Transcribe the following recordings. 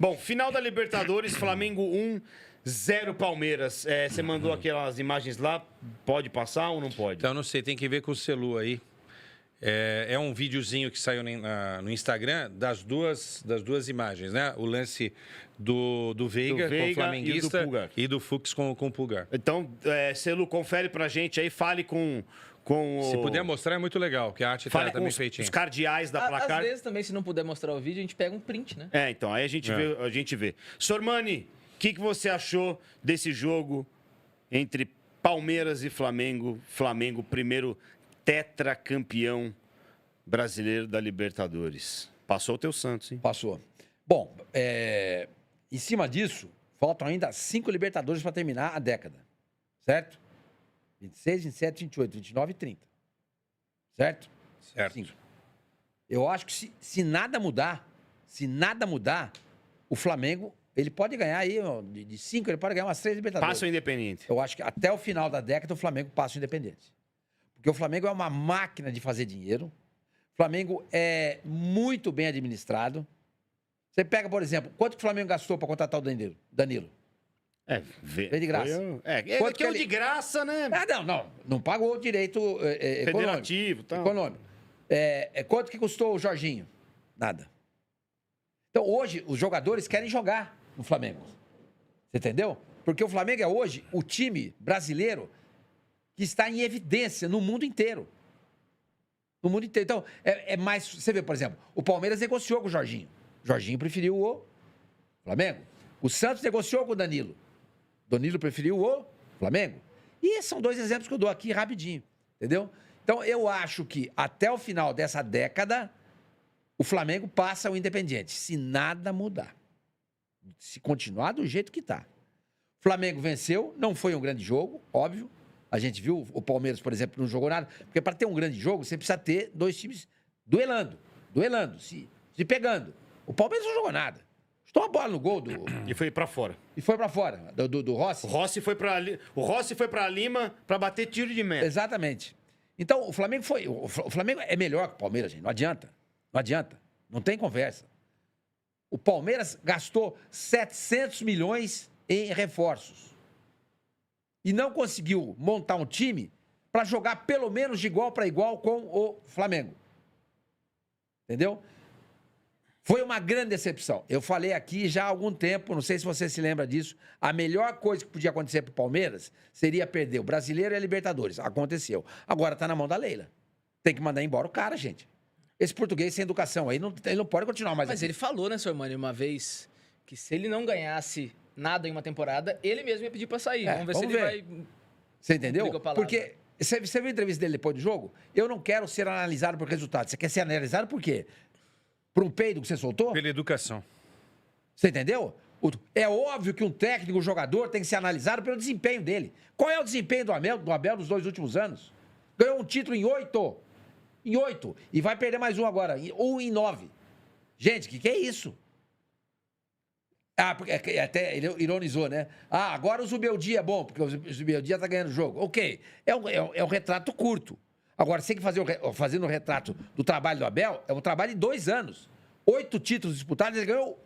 Bom, final da Libertadores, Flamengo 1, 0 Palmeiras. Você mandou aquelas imagens lá, pode passar ou não pode? Então, não sei, tem que ver com o celu aí. É um videozinho que saiu no Instagram das duas imagens, né? O lance do Veiga com o flamenguista e do Fux com o Pulgar. Então, Celu, confere pra gente aí, fale com Se puder mostrar, é muito legal, que a arte tá também feitinha. Os cardeais da placar. Às vezes também, se não puder mostrar o vídeo, a gente pega um print, né? Então, aí a gente vê. Sormani, o que você achou desse jogo entre Palmeiras e Flamengo? Flamengo, primeiro tetracampeão brasileiro da Libertadores. Passou o teu Santos, hein? Passou. Bom, em cima disso, faltam ainda 5 Libertadores para terminar a década. Certo? 26, 27, 28, 29 e 30. Certo? Certo. 5. Eu acho que se nada mudar, o Flamengo, ele pode ganhar aí, de 5, ele pode ganhar umas 3 Libertadores. Passa o Independente. Eu acho que até o final da década o Flamengo passa o Independente. Porque o Flamengo é uma máquina de fazer dinheiro. O Flamengo é muito bem administrado. Você pega, por exemplo, quanto que o Flamengo gastou para contratar o Danilo? Veio de graça. Quanto que é de graça, né? Não pagou o direito Federativo, econômico. Quanto que custou o Jorginho? Nada. Então, hoje, os jogadores querem jogar no Flamengo. Você entendeu? Porque o Flamengo é hoje o time brasileiro que está em evidência no mundo inteiro. No mundo inteiro. Então, é mais... Você vê, por exemplo, o Palmeiras negociou com o Jorginho. O Jorginho preferiu o Flamengo. O Santos negociou com o Danilo. Danilo preferiu o Flamengo. E são 2 exemplos que eu dou aqui rapidinho. Entendeu? Então, eu acho que até o final dessa década, o Flamengo passa o Independiente. Se nada mudar. Se continuar do jeito que está. O Flamengo venceu. Não foi um grande jogo, óbvio. A gente viu o Palmeiras, por exemplo, não jogou nada. Porque para ter um grande jogo, você precisa ter 2 times duelando, se pegando. O Palmeiras não jogou nada. Chutou uma bola no gol do... E foi pra fora. Do Rossi. O Rossi foi pra Lima pra bater tiro de meta. Exatamente. Então, o Flamengo é melhor que o Palmeiras, gente. Não adianta. Não tem conversa. O Palmeiras gastou 700 milhões em reforços. E não conseguiu montar um time para jogar pelo menos de igual para igual com o Flamengo. Entendeu? Foi uma grande decepção. Eu falei aqui já há algum tempo, não sei se você se lembra disso, a melhor coisa que podia acontecer para o Palmeiras seria perder o Brasileiro e a Libertadores. Aconteceu. Agora está na mão da Leila. Tem que mandar embora o cara, gente. Esse português sem educação aí, ele não pode continuar mais. Mas ele falou, né, Sormani, uma vez, que se ele não ganhasse nada em uma temporada, ele mesmo ia pedir para sair. Vamos ver se ele vai... Você entendeu? Porque você viu a entrevista dele depois do jogo? Eu não quero ser analisado por resultado. Você quer ser analisado por quê? Por um peido que você soltou? Pela educação. Você entendeu? É óbvio que um técnico, um jogador, tem que ser analisado pelo desempenho dele. Qual é o desempenho do Abel nos 2 últimos anos? Ganhou um título em 8. Em 8. E vai perder mais um agora. Ou em 9. Gente, o que é isso? Porque até ele ironizou, né? Agora o Zubeldia é bom, porque o Zubeldia tá ganhando o jogo. Ok. É um retrato curto. Agora, você tem que fazendo o retrato do trabalho do Abel, é um trabalho de 2 anos. 8 títulos disputados, ele ganhou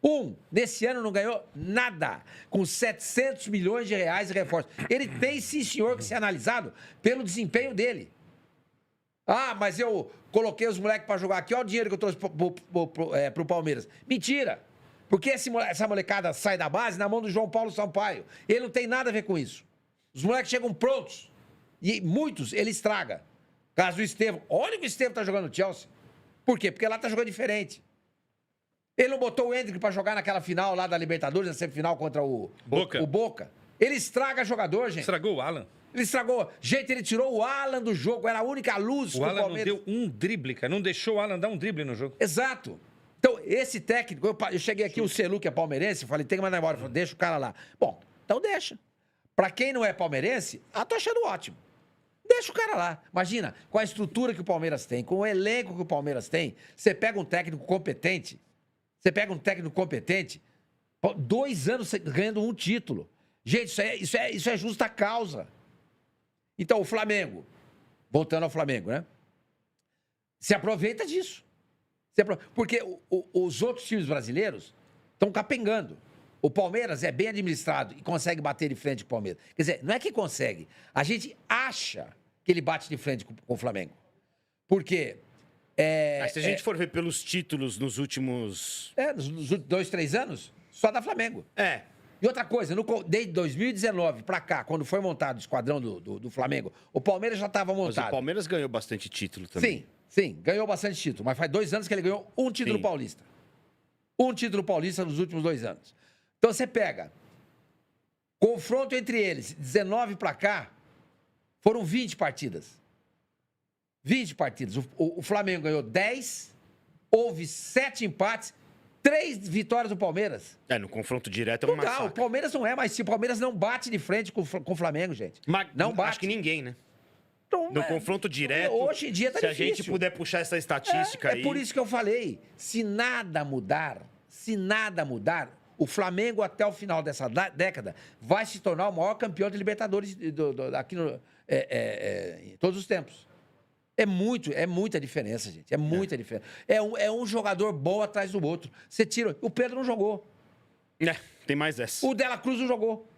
1. Nesse ano não ganhou nada. Com 700 milhões de reais de reforço. Ele tem, sim, senhor, que ser analisado pelo desempenho dele. Mas eu coloquei os moleques para jogar aqui. Olha o dinheiro que eu trouxe pro Palmeiras. Mentira. Porque essa molecada sai da base na mão do João Paulo Sampaio. Ele não tem nada a ver com isso. Os moleques chegam prontos. E muitos ele estraga. Caso do Estevão. Olha o que o Estevão tá jogando no Chelsea. Por quê? Porque lá tá jogando diferente. Ele não botou o Endrick para jogar naquela final lá da Libertadores, na semifinal contra o Boca. Ele estraga jogador, gente. Estragou o Alan. Ele estragou. Gente, ele tirou o Alan do jogo. Era a única luz do Palmeiras. O Alan não deu um drible, cara. Não deixou o Alan dar um drible no jogo. Exato. Então, esse técnico... Eu cheguei aqui, o Celu, que é palmeirense, falei, tem que mandar embora. Falei, deixa o cara lá. Bom, então deixa. Pra quem não é palmeirense, tô achando ótimo. Deixa o cara lá. Imagina, com a estrutura que o Palmeiras tem, com o elenco que o Palmeiras tem, você pega um técnico competente, 2 anos ganhando um título. Gente, isso é justa causa. Então, o Flamengo, voltando ao Flamengo, né? Se aproveita disso. Porque os outros times brasileiros estão capengando. O Palmeiras é bem administrado e consegue bater de frente com o Palmeiras. Quer dizer, não é que consegue. A gente acha que ele bate de frente com o Flamengo. Porque... Mas se a gente for ver pelos títulos nos últimos... nos 2, 3 anos, só dá Flamengo. E outra coisa, desde 2019 pra cá, quando foi montado o esquadrão do Flamengo, o Palmeiras já estava montado. Mas o Palmeiras ganhou bastante título também. Sim, ganhou bastante título. Mas faz 2 anos que ele ganhou um título paulista. Um título paulista nos últimos 2 anos. Então você pega, confronto entre eles, 19 pra cá, foram 20 partidas. 20 partidas. O Flamengo ganhou 10, houve 7 empates, 3 vitórias do Palmeiras. No confronto direto é um massacre. O Palmeiras não é, mas se o Palmeiras não bate de frente com o Flamengo, gente. Não bate. Acho que ninguém, né? Então, no confronto direto, hoje em dia tá se difícil. A gente puder puxar essa estatística aí... É por isso que eu falei, se nada mudar, o Flamengo até o final dessa década vai se tornar o maior campeão de Libertadores aqui em todos os tempos. É muita diferença, gente. É muita diferença. É um jogador bom atrás do outro. Você tira... O Pedro não jogou. Tem mais essa. O Dela Cruz não jogou.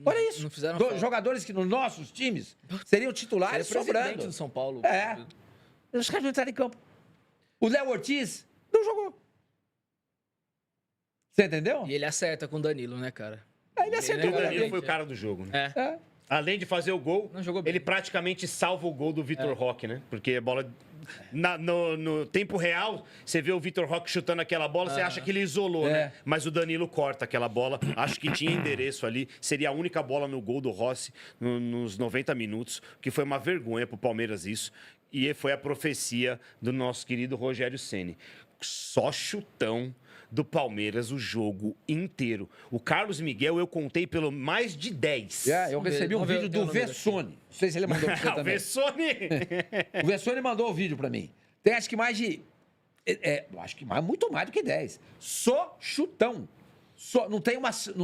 Olha isso. Não fizeram jogadores que nos nossos times seriam titulares sobrando. Do São Paulo. Os caras não entraram em campo. O Léo Ortiz não jogou. Você entendeu? E ele acerta com o Danilo, né, cara? Ele acertou. O Danilo foi o cara do jogo, né? Além de fazer o gol, ele praticamente salva o gol do Vitor Roque, né? Porque a bola... No tempo real, você vê o Vitor Roque chutando aquela bola, você acha que ele isolou, né? Mas o Danilo corta aquela bola. Acho que tinha endereço ali. Seria a única bola no gol do Rossi nos 90 minutos, que foi uma vergonha pro Palmeiras isso. E foi a profecia do nosso querido Rogério Ceni. Só chutão do Palmeiras o jogo inteiro. O Carlos Miguel eu contei pelo mais de 10. Eu recebi um vídeo do Vessone. Não sei se ele mandou pra você também. O Vessone mandou o vídeo pra mim. Tem acho que mais de... acho que muito mais do que 10. Só chutão. Não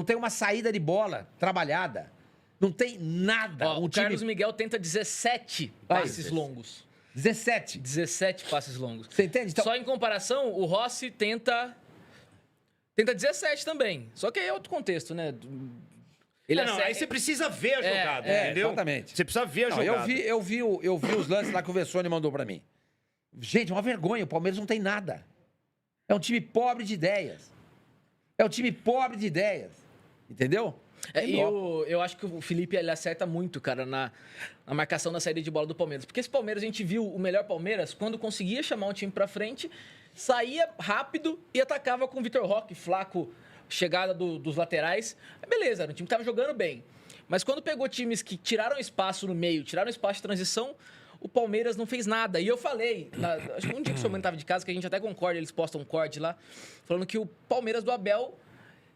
tem uma saída de bola trabalhada. Não tem nada. O Carlos Miguel tenta 17 passes longos. 17 passes longos. Você entende? Então... Só em comparação, o Rossi tenta 17 também. Só que aí é outro contexto, né? Aí você precisa ver a jogada, entendeu? Exatamente. Você precisa ver a jogada. Eu vi os lances lá que o Vessone mandou pra mim. Gente, uma vergonha. O Palmeiras não tem nada. É um time pobre de ideias. Entendeu? Eu acho que o Felipe ele acerta muito, cara, na marcação da saída de bola do Palmeiras. Porque esse Palmeiras, a gente viu o melhor Palmeiras quando conseguia chamar um time pra frente, saía rápido e atacava com o Vitor Roque, Flaco, chegada dos laterais. Beleza, era um time que tava jogando bem. Mas quando pegou times que tiraram espaço no meio, tiraram espaço de transição, o Palmeiras não fez nada. E eu falei, acho que um dia que o seu mãe estava de casa, que a gente até concorda, eles postam um corte lá, falando que o Palmeiras do Abel...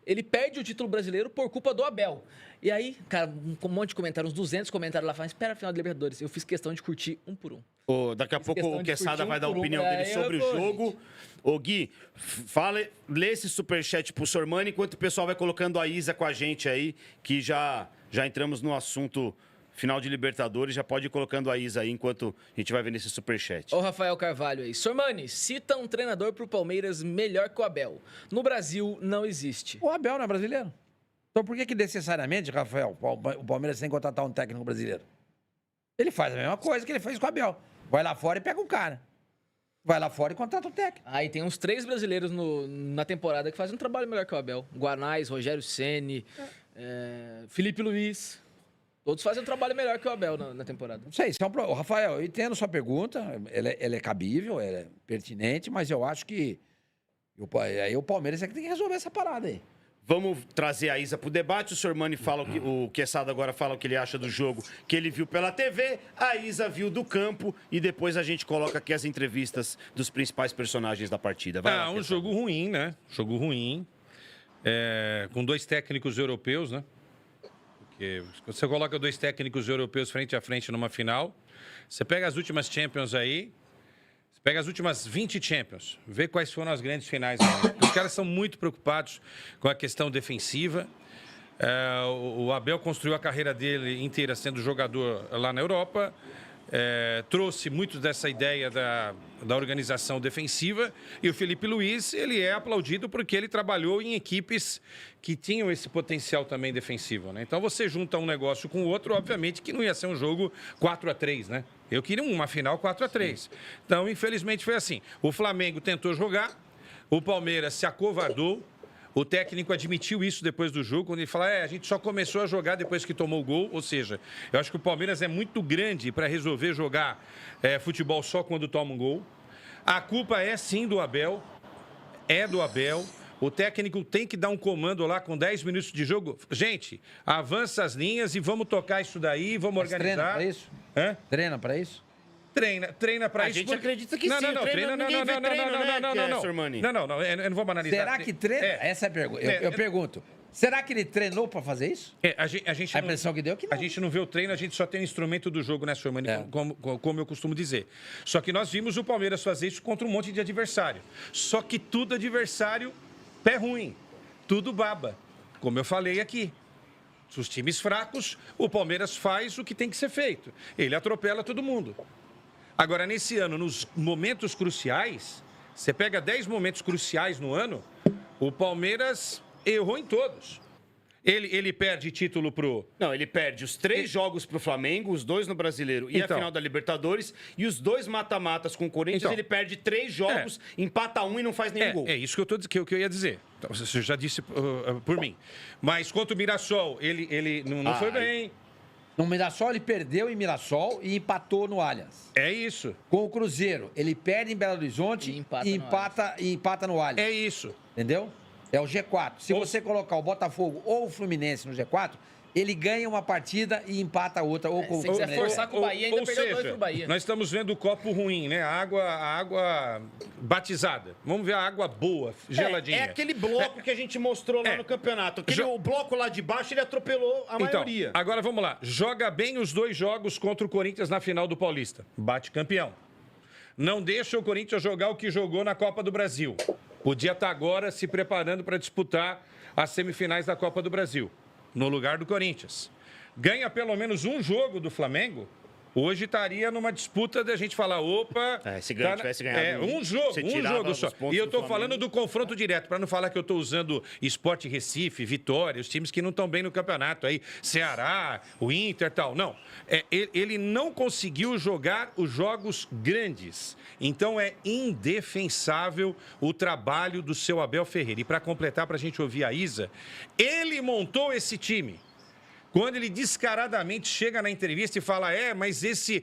Ele perde o título brasileiro por culpa do Abel. E aí, cara, um monte de comentários, uns 200 comentários lá, falando, espera a final da Libertadores. Eu fiz questão de curtir um por um. Daqui a pouco o Quesada vai dar a opinião dele sobre o jogo. Ô, Gui, lê esse superchat pro Sormani, enquanto o pessoal vai colocando a Isa com a gente aí, que já entramos no assunto final de Libertadores. Já pode ir colocando a Isa aí, enquanto a gente vai ver nesse superchat. Ô, Rafael Carvalho aí. Sormani, cita um treinador pro Palmeiras melhor que o Abel. No Brasil, não existe. O Abel não é brasileiro. Então por que necessariamente, Rafael, o Palmeiras tem que contratar um técnico brasileiro? Ele faz a mesma coisa que ele fez com o Abel. Vai lá fora e pega um cara. Vai lá fora e contrata um técnico. Aí tem uns 3 brasileiros na temporada que fazem um trabalho melhor que o Abel. Guanais, Rogério Ceni, Felipe Luiz. Todos fazem um trabalho melhor que o Abel na temporada. Não sei, Rafael, eu entendo sua pergunta, ela é cabível, ela é pertinente, mas eu acho que aí o Palmeiras é que tem que resolver essa parada aí. Vamos trazer a Isa pro debate. O Sormani fala o Quesada agora fala o que ele acha do jogo, que ele viu pela TV, a Isa viu do campo e depois a gente coloca aqui as entrevistas dos principais personagens da partida. Vai lá, um jogo ruim, né? Jogo ruim. Com 2 técnicos europeus, né? Porque você coloca 2 técnicos europeus frente a frente numa final, você pega as últimas Champions aí, você pega as últimas 20 Champions, vê quais foram as grandes finais. Os caras são muito preocupados com a questão defensiva. O Abel construiu a carreira dele inteira sendo jogador lá na Europa. trouxe muito dessa ideia da organização defensiva, e o Felipe Luiz, ele é aplaudido porque ele trabalhou em equipes que tinham esse potencial também defensivo, né? Então você junta um negócio com o outro, obviamente que não ia ser um jogo 4-3, né? Eu queria uma final 4-3. Então, infelizmente, foi assim. O Flamengo tentou jogar, o Palmeiras se acovardou. O técnico admitiu isso depois do jogo, quando ele fala, a gente só começou a jogar depois que tomou o gol. Ou seja, eu acho que o Palmeiras é muito grande para resolver jogar futebol só quando toma um gol. A culpa é sim do Abel, O técnico tem que dar um comando lá com 10 minutos de jogo. Gente, avança as linhas e vamos tocar isso daí, vamos organizar. Treina para isso? Treina para isso? Treina para isso. A gente acredita que sim. Não, eu não vou banalizar. Será que treina? Essa é a pergunta. Eu pergunto. Será que ele treinou para fazer isso? A impressão que deu que não. A gente não vê o treino, a gente só tem o instrumento do jogo, né, Sormani? Como eu costumo dizer. Só que nós vimos o Palmeiras fazer isso contra um monte de adversário. Só que tudo adversário pé ruim. Tudo baba. Como eu falei aqui. Os times fracos, o Palmeiras faz o que tem que ser feito. Ele atropela todo mundo. Agora, nesse ano, nos momentos cruciais, você pega 10 momentos cruciais no ano, o Palmeiras errou em todos. Ele perde título pro... Não, ele perde os 3 jogos pro Flamengo, os 2 no Brasileiro e a final da Libertadores, e os 2 mata-matas com o Corinthians, ele perde 3 jogos, empata 1 e não faz nenhum gol. É isso que eu ia dizer. Então, você já disse por mim. Mas contra o Mirassol, ele não foi bem. No Mirassol, ele perdeu em Mirassol e empatou no Allianz. É isso. Com o Cruzeiro, ele perde em Belo Horizonte e empata no Allianz. É isso. Entendeu? É o G4. Se você colocar o Botafogo ou o Fluminense no G4, ele ganha uma partida e empata outra. Ou com se quiser forçar com o Bahia, ainda perdeu 2 pro Bahia. Nós estamos vendo o copo ruim, né? A água batizada. Vamos ver a água boa, geladinha. É aquele bloco que a gente mostrou lá no campeonato. O bloco lá de baixo, ele atropelou a maioria. Agora vamos lá. Joga bem os 2 jogos contra o Corinthians na final do Paulista. Bate campeão. Não deixa o Corinthians jogar o que jogou na Copa do Brasil. Podia estar agora se preparando para disputar as semifinais da Copa do Brasil, no lugar do Corinthians. Ganha pelo menos um jogo do Flamengo, hoje estaria numa disputa da gente falar, opa... se tivesse ganhado um jogo só. E eu estou falando do confronto direto, para não falar que eu estou usando Sport Recife, Vitória, os times que não estão bem no campeonato aí, Ceará, o Inter e tal. Não, ele não conseguiu jogar os jogos grandes. Então é indefensável o trabalho do seu Abel Ferreira. E para completar, para a gente ouvir a Isa, ele montou esse time. Quando ele descaradamente chega na entrevista e fala, mas esse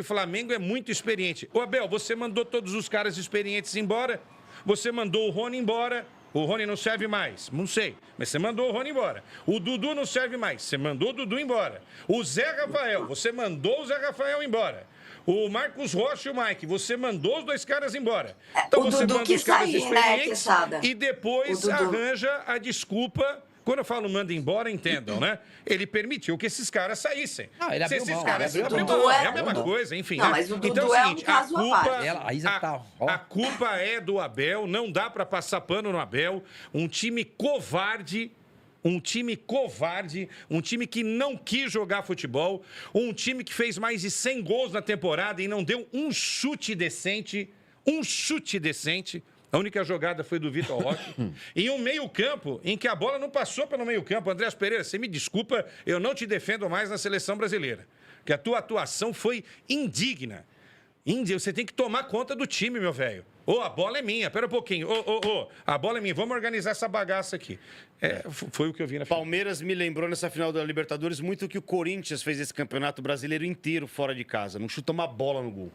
Flamengo é muito experiente. Ô, Abel, você mandou todos os caras experientes embora, você mandou o Rony embora, o Rony não serve mais, não sei, mas você mandou o Rony embora. O Dudu não serve mais, você mandou o Dudu embora. O Zé Rafael, você mandou o Zé Rafael embora. O Marcos Rocha e o Mike, você mandou os 2 caras embora. Então você manda os caras experientes e depois arranja a desculpa. Quando eu falo manda embora, entendam, né? Ele permitiu que esses caras saíssem. Não, ele abriu mão. É a mesma coisa, enfim. Não, mas o Dudu então, é o seguinte, a culpa é do Abel, não dá para passar pano no Abel. Um time covarde, um time que não quis jogar futebol, um time que fez mais de 100 gols na temporada e não deu um chute decente. A única jogada foi do Vitor Roque. E um meio-campo em que a bola não passou pelo meio-campo. Andrés Pereira, você me desculpa, eu não te defendo mais na seleção brasileira. Porque a tua atuação foi indigna. Você tem que tomar conta do time, meu velho. A bola é minha, pera um pouquinho. A bola é minha, vamos organizar essa bagaça aqui. Foi o que eu vi na final. Palmeiras me lembrou nessa final da Libertadores muito que o Corinthians fez esse campeonato brasileiro inteiro fora de casa. Não chuta uma bola no gol.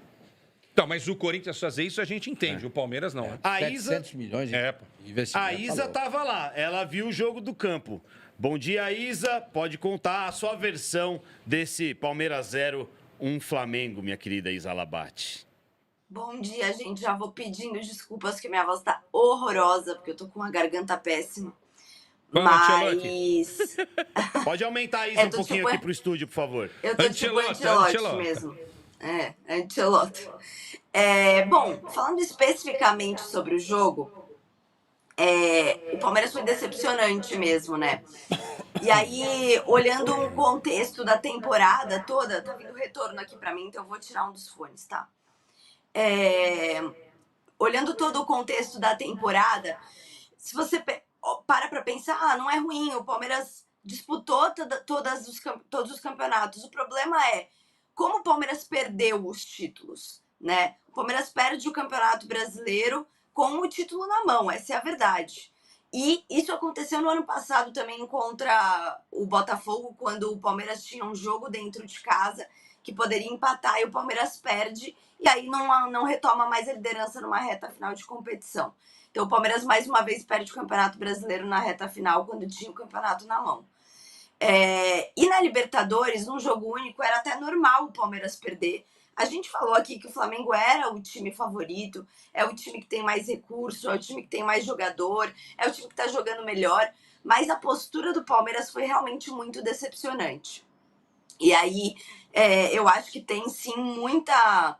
Então, mas o Corinthians fazer isso a gente entende, o Palmeiras não. A Isa, 700 milhões de investimento. A Isa estava lá, ela viu o jogo do campo. Bom dia, Isa. Pode contar a sua versão desse Palmeiras 0, 1 Flamengo, minha querida Isa Labate. Bom dia, gente. Já vou pedindo desculpas que minha voz está horrorosa, porque eu tô com uma garganta péssima. Mas... Pode aumentar a Isa um pouquinho aqui pro estúdio, por favor. Eu tô tipo Ancelotti mesmo. Ancelotti. Bom, falando especificamente sobre o jogo, o Palmeiras foi decepcionante mesmo, né? E aí, olhando o contexto da temporada toda, tá vindo retorno aqui pra mim, então eu vou tirar um dos fones, tá? Olhando todo o contexto da temporada, se você para pra pensar, não é ruim, o Palmeiras disputou todos os campeonatos. O problema é como o Palmeiras perdeu os títulos, né? O Palmeiras perde o Campeonato Brasileiro com o título na mão, essa é a verdade. E isso aconteceu no ano passado também contra o Botafogo, quando o Palmeiras tinha um jogo dentro de casa que poderia empatar e o Palmeiras perde, e aí não retoma mais a liderança numa reta final de competição. Então o Palmeiras mais uma vez perde o Campeonato Brasileiro na reta final, quando tinha o campeonato na mão. E na Libertadores, num jogo único, era até normal o Palmeiras perder. A gente falou aqui que o Flamengo era o time favorito, é o time que tem mais recurso, é o time que tem mais jogador, é o time que tá jogando melhor, mas a postura do Palmeiras foi realmente muito decepcionante. E aí, eu acho que tem sim muita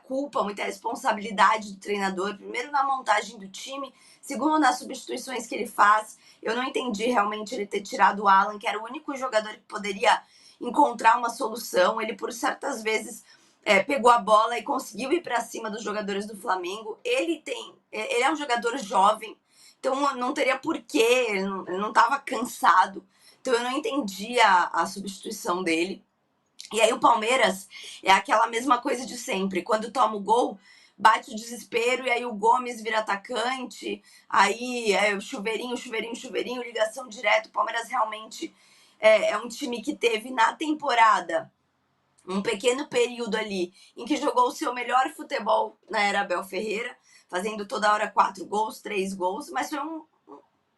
culpa, muita responsabilidade do treinador, primeiro na montagem do time, segundo nas substituições que ele faz. Eu não entendi realmente ele ter tirado o Alan, que era o único jogador que poderia encontrar uma solução. Ele, por certas vezes, pegou a bola e conseguiu ir para cima dos jogadores do Flamengo. Ele é um jogador jovem, então não teria porquê, ele não estava cansado. Então eu não entendi a substituição dele. E aí o Palmeiras é aquela mesma coisa de sempre. Quando toma o gol, bate o desespero e aí o Gomes vira atacante. Aí chuveirinho, ligação direta. O Palmeiras realmente é um time que teve na temporada um pequeno período ali em que jogou o seu melhor futebol na era Abel Ferreira, fazendo toda hora 4 gols, 3 gols, mas foi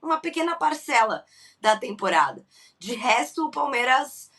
uma pequena parcela da temporada. De resto, o Palmeiras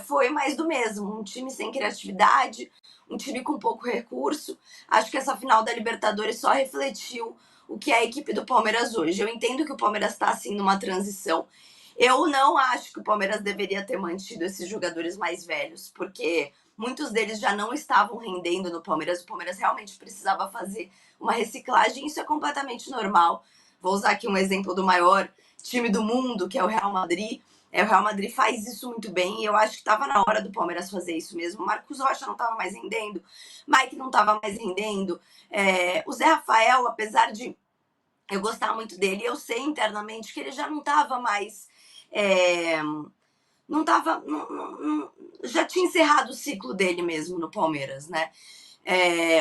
foi mais do mesmo, um time sem criatividade, um time com pouco recurso. Acho que essa final da Libertadores só refletiu o que é a equipe do Palmeiras hoje. Eu entendo que o Palmeiras está assim numa transição. Eu não acho que o Palmeiras deveria ter mantido esses jogadores mais velhos, porque muitos deles já não estavam rendendo no Palmeiras. O Palmeiras realmente precisava fazer uma reciclagem, isso é completamente normal. Vou usar aqui um exemplo do maior time do mundo, que é o Real Madrid. O Real Madrid faz isso muito bem e eu acho que estava na hora do Palmeiras fazer isso mesmo. Marcos Rocha não estava mais rendendo, Mike não estava mais rendendo. O Zé Rafael, apesar de eu gostar muito dele, eu sei internamente que ele já não estava mais... já tinha encerrado o ciclo dele mesmo no Palmeiras, né?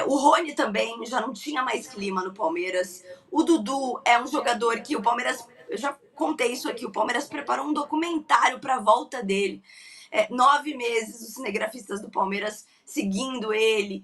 O Rony também já não tinha mais clima no Palmeiras. O Dudu é um jogador que o Palmeiras... Eu já contei isso aqui, o Palmeiras preparou um documentário para a volta dele. 9 meses os cinegrafistas do Palmeiras seguindo ele,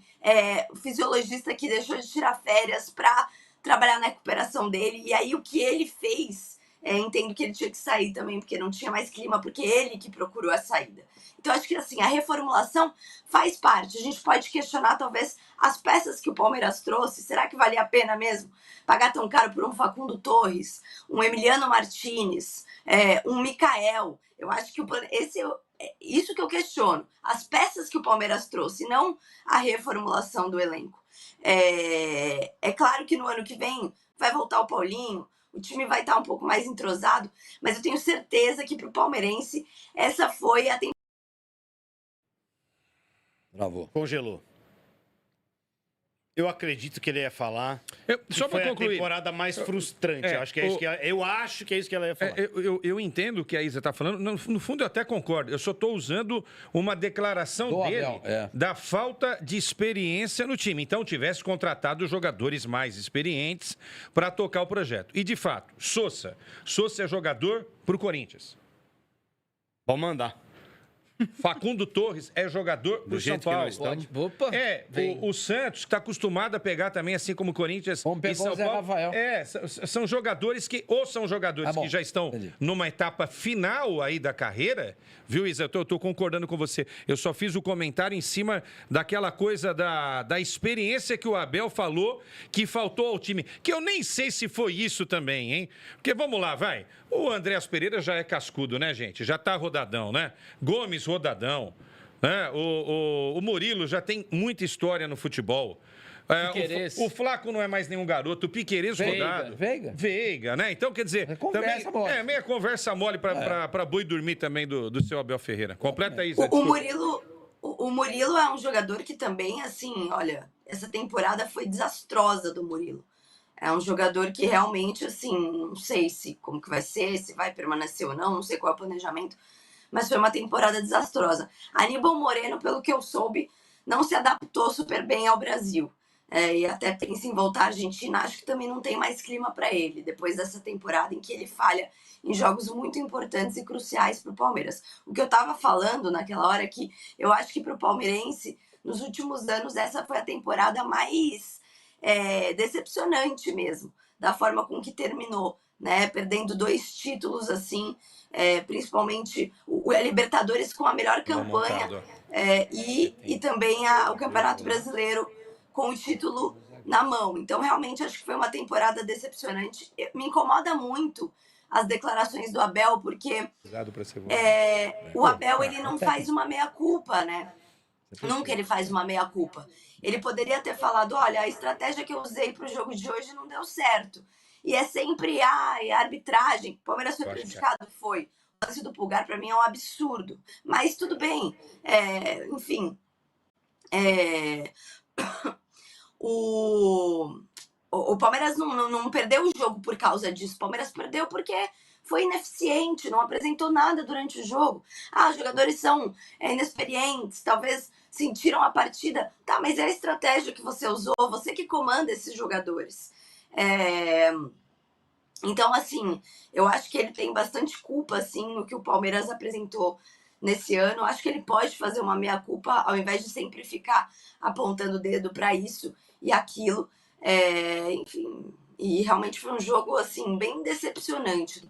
o fisiologista que deixou de tirar férias para trabalhar na recuperação dele. E aí o que ele fez, entendo que ele tinha que sair também, porque não tinha mais clima, porque ele que procurou a saída. Então acho que assim, a reformulação faz parte. A gente pode questionar talvez as peças que o Palmeiras trouxe. Será que valia a pena mesmo pagar tão caro por um Facundo Torres, um Emiliano Martinez, um Mikael? Eu acho que isso que eu questiono. As peças que o Palmeiras trouxe, não a reformulação do elenco. É claro que no ano que vem vai voltar o Paulinho, o time vai estar um pouco mais entrosado, mas eu tenho certeza que para o palmeirense essa foi a temporada. Travou. Congelou. Eu acredito que ele ia falar. Só para concluir, a temporada mais frustrante. Eu acho que é isso que ela ia falar. Eu entendo o que a Isa está falando. No fundo, eu até concordo. Eu só estou usando uma declaração dele da falta de experiência no time. Então, tivesse contratado jogadores mais experientes para tocar o projeto. E, de fato, Sousa é jogador para o Corinthians. Pode mandar. Facundo Torres é jogador do São Paulo. Opa, o Santos, que está acostumado a pegar também, assim como o Corinthians e São Paulo. Rafael. São jogadores que que já estão numa etapa final aí da carreira, viu, Isa? Eu estou concordando com você. Eu só fiz o comentário em cima daquela coisa da experiência que o Abel falou que faltou ao time. Que eu nem sei se foi isso também, hein? Porque vamos lá, vai. O Andréas Pereira já é cascudo, né, gente? Já tá rodadão, né? Gomes, rodadão. Né? O Murilo já tem muita história no futebol. O Flaco não é mais nenhum garoto, o Piquerez rodado. Veiga, né? Então, quer dizer, meia conversa mole para boi dormir também do seu Abel Ferreira. Completa isso. O Murilo é um jogador que também, assim, olha, essa temporada foi desastrosa do Murilo. É um jogador que realmente, assim, não sei como que vai ser, se vai permanecer ou não sei qual é o planejamento, mas foi uma temporada desastrosa. Aníbal Moreno, pelo que eu soube, não se adaptou super bem ao Brasil. E até pensa em voltar à Argentina, acho que também não tem mais clima para ele, depois dessa temporada em que ele falha em jogos muito importantes e cruciais para o Palmeiras. O que eu estava falando naquela hora é que eu acho que para o palmeirense, nos últimos anos, essa foi a temporada mais decepcionante mesmo, da forma com que terminou, né? Perdendo 2 títulos, assim, principalmente a Libertadores com a melhor campanha e também o Campeonato Brasileiro com o título na mão. Então, realmente, acho que foi uma temporada decepcionante. Me incomoda muito as declarações do Abel, porque o Abel ele não faz uma meia-culpa, né? Nunca ele faz uma meia-culpa. Ele poderia ter falado, olha, a estratégia que eu usei para o jogo de hoje não deu certo. E é sempre a arbitragem. O Palmeiras foi prejudicado? Foi. O lance do Pulgar, para mim, é um absurdo. Mas tudo bem. Enfim. O Palmeiras não perdeu o jogo por causa disso. O Palmeiras perdeu porque foi ineficiente, não apresentou nada durante o jogo. Os jogadores são inexperientes, talvez sentiram a partida. Tá, mas é a estratégia que você usou, você que comanda esses jogadores. Então, assim, eu acho que ele tem bastante culpa, assim, no que o Palmeiras apresentou nesse ano. Eu acho que ele pode fazer uma meia-culpa, ao invés de sempre ficar apontando o dedo para isso e aquilo. Enfim, e realmente foi um jogo, assim, bem decepcionante do